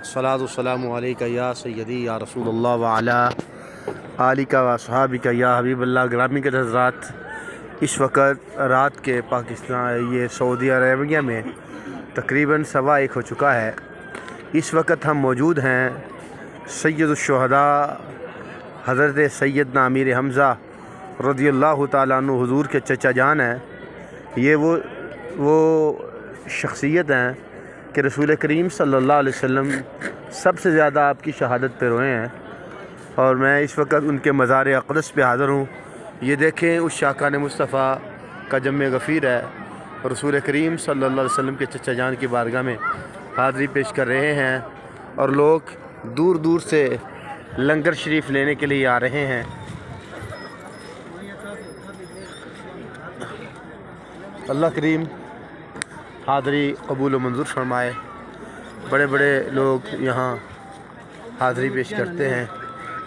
अस्सलातु वस्सलामु अलैका या सय्यदी या रसूल अल्लाह व अला आलिका व असहाबिका या हबीब अल्लाह। ग्रामी के हज़रात, इस वक्त रात के पाकिस्तान ये सऊदी अरबिया में तकरीबन 1:15 हो चुका है। इस वक्त हम मौजूद हैं सय्यदुश्शुहदा हज़रत सैयदना अमीर हमज़ा रज़ियल्लाहु ताला अन्हु हुज़ूर के चचा जान हैं। ये वो शख्सियत हैं कि रसूल करीम सल्लल्लाहु अलैहि वसल्लम सबसे ज़्यादा आपकी शहादत पे रोए हैं, और मैं इस वक्त उनके मज़ार अक़दस पे हाज़िर हूँ। ये देखें, उस शाकान मुस्तफ़ा का जम्मे गफ़ीर है, रसूल करीम सल्लल्लाहु अलैहि वसल्लम के चचा जान की बारगाह में हाज़री पेश कर रहे हैं, और लोग दूर दूर से लंगर शरीफ लेने के लिए आ रहे हैं। अल्लाह करीम हाज़री कबूल व मंजूर फरमाए। बड़े बड़े लोग यहाँ हाज़री पेश करते हैं।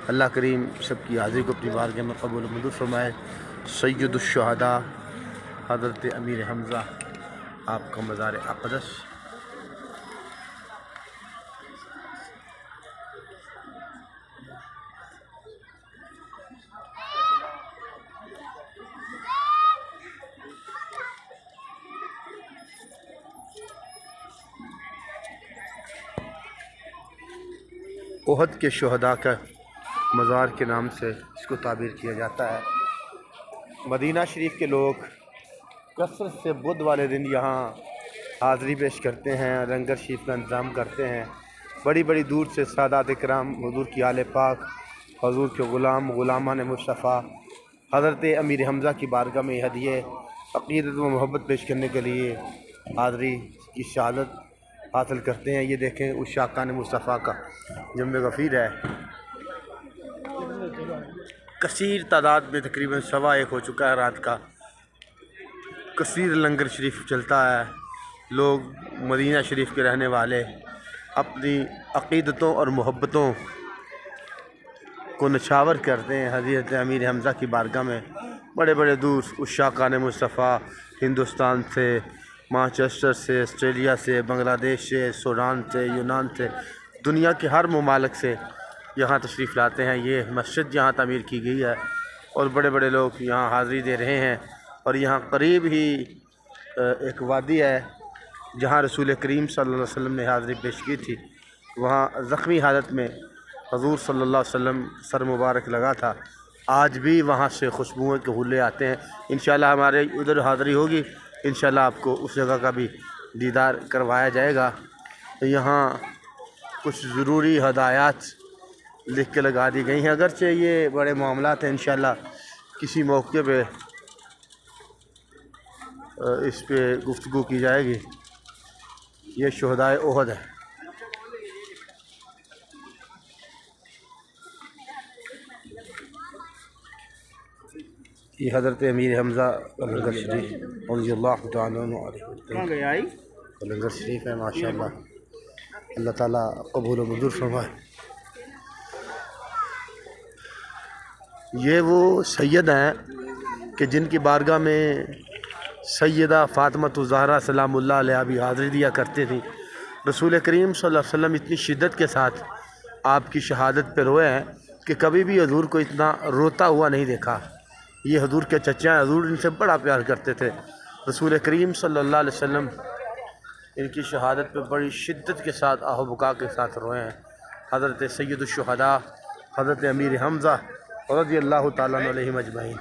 अल्लाह करीम सबकी हाज़री को अपनी बारगाह में कबूल व मंजूर फरमाए। सय्यदुश्शुहदा हज़रत अमीर हमज़ा, आपका मज़ार अक़दस। ओहद के शुहदा का मज़ार के नाम से इसको ताबीर किया जाता है। मदीना शरीफ के लोग कसरत से बुध वाले दिन यहाँ हाज़री पेश करते हैं, लंगर शरीफ का इंतज़ाम करते हैं। बड़ी बड़ी दूर से सादात इकराम हुज़ूर की आले पाक, हुज़ूर के ग़ुलामान मुस्तफ़ा हज़रत अमीर हमज़ा की बारगाह में हदिये अक़ीदत व मोहब्बत पेश करने के लिए हाज़री की शहादत हासिल करते हैं। ये देखें, उस शाकान मुस्तफ़ा का जम्मे गफ़ीर है। कसीर तादाद में तकरीबन 1:15 हो चुका है रात का। कसीर लंगर शरीफ चलता है। लोग मदीना शरीफ के रहने वाले अपनी अक़ीदतों और मोहब्बतों को नछावर करते हैं हज़रत अमीर हमज़ा की बारगाह में। बड़े बड़े दूर उस शाकान मुस्तफ़ा हिंदुस्तान से, मैनचेस्टर से, ऑस्ट्रेलिया से, बांग्लादेश से, सूडान से, यूनान से, दुनिया के हर ममालिक से यहाँ तशरीफ़ लाते हैं। ये मस्जिद यहाँ तामीर की गई है, और बड़े बड़े लोग यहाँ हाज़री दे रहे हैं। और यहाँ करीब ही एक वादी है जहाँ रसूल करीम सल्लल्लाहु अलैहि वसल्लम ने हाज़री पेश की थी। वहाँ ज़ख्मी हालत में हुज़ूर सल्लल्लाहु अलैहि वसल्लम सर मुबारक लगा था। आज भी वहाँ से खुशबुओं के हुल्ले आते हैं। इंशाअल्लाह हमारे उधर हाज़री होगी, इंशाअल्लाह आपको उस जगह का भी दीदार करवाया जाएगा। यहाँ कुछ ज़रूरी हदायत लिख के लगा दी गई हैं, अगरचे ये बड़े मामलात हैं। इंशाअल्लाह किसी मौके पे इस पे गुफ्तगू की जाएगी। ये शुहदाए ओहद है। ये हज़रत अमीर हमज़ा लंगर शरीफ रज़ियल्लाहु ताला अन्हु लंगर शरीफ है। माशाअल्लाह, अल्लाह ताला कबूल व मंजूर फरमाए। ये वो सैयद हैं कि जिनकी बारगाह में सैयदा फ़ातिमा ज़हरा सलामुल्लाह अलैहा भी हाज़री दिया करते थी। रसूल करीम सल्लल्लाहु अलैहि वसल्लम इतनी शिद्दत के साथ आपकी शहादत पर रोए हैं कि कभी भी हजूर को इतना रोता हुआ नहीं देखा। ये हजूर के चचा हैं, हजूर इनसे बड़ा प्यार करते थे। रसूल करीम सल्लल्लाहु अलैहि वसल्लम इनकी शहादत पर बड़ी शिद्दत के साथ आहो बुका के साथ रोए हैं। हज़रत सय्यदुश्शुहदा हज़रत अमीर हमज़ा रज़ियल्लाहु ताला अन्हु अजमईन।